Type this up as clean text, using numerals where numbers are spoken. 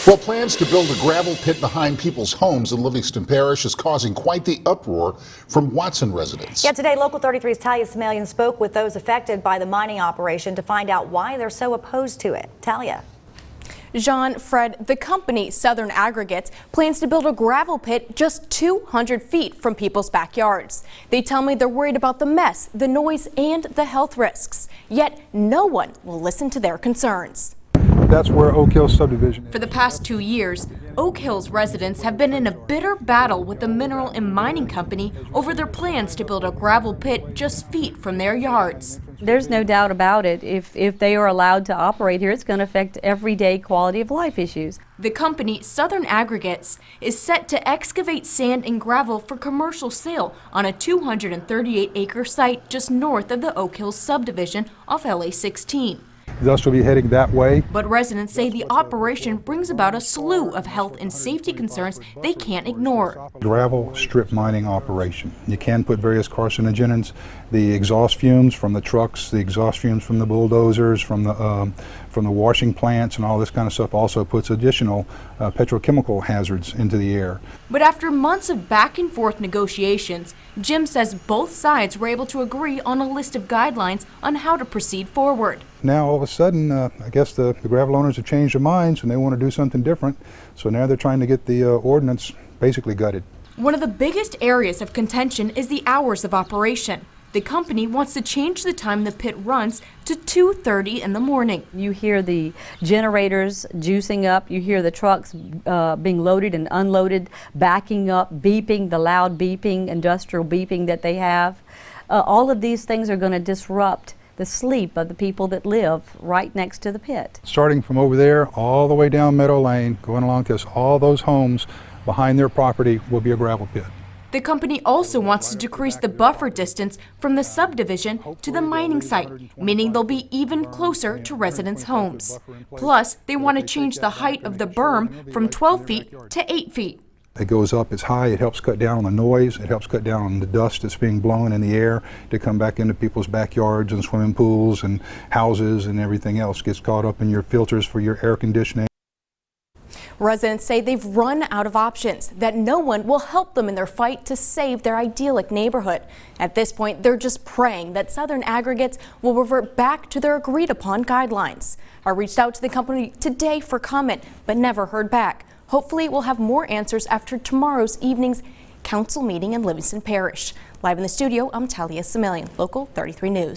Well, plans to build a gravel pit behind people's homes in Livingston Parish is causing quite the uproar from Watson residents. Yeah, today Local 33's Talia Simelian spoke with those affected by the mining operation to find out why they're so opposed to it. Talia. Jean, Fred, the company Southern Aggregates plans to build a gravel pit just 200 feet from people's backyards. They tell me they're worried about the mess, the noise, and the health risks. Yet no one will listen to their concerns. That's where Oak Hills subdivision is. For the past 2 years, Oak Hills residents have been in a bitter battle with the mineral and mining company over their plans to build a gravel pit just feet from their yards. There's no doubt about it. If they are allowed to operate here, it's going to affect everyday quality of life issues. The company Southern Aggregates is set to excavate sand and gravel for commercial sale on a 238-acre site just north of the Oak Hills subdivision off LA 16. Thus will be heading that way. But residents say the operation brings about a slew of health and safety concerns they can't ignore. Gravel strip mining operation. You can put various carcinogens, the exhaust fumes from the trucks, the exhaust fumes from the bulldozers, from the washing plants and all this kind of stuff also puts additional petrochemical hazards into the air. But after months of back and forth negotiations, Jim says both sides were able to agree on a list of guidelines on how to proceed forward. Now all of a sudden, I guess the gravel owners have changed their minds and they want to do something different. So now they're trying to get the ordinance basically gutted. One of the biggest areas of contention is the hours of operation. The company wants to change the time the pit runs to 2:30 in the morning. You hear the generators juicing up, you hear the trucks being loaded and unloaded, backing up, beeping, the loud beeping, industrial beeping that they have. All of these things are going to disrupt the sleep of the people that live right next to the pit. Starting from over there all the way down Meadow Lane, going along to this, all those homes behind their property will be a gravel pit. The company also wants to decrease the buffer distance from the subdivision to the mining site, meaning they'll be even closer to residents' homes. Plus, they want to change the height of the berm from 12 feet to 8 feet. It goes up as high, it helps cut down on the noise, it helps cut down on the dust that's being blown in the air to come back into people's backyards and swimming pools and houses and everything else. Gets caught up in your filters for your air conditioning. Residents say they've run out of options, that no one will help them in their fight to save their idyllic neighborhood. At this point, they're just praying that Southern Aggregates will revert back to their agreed upon guidelines. I reached out to the company today for comment, but never heard back. Hopefully, we'll have more answers after tomorrow's evening's council meeting in Livingston Parish. Live in the studio, I'm Talia Simelian, Local 33 News.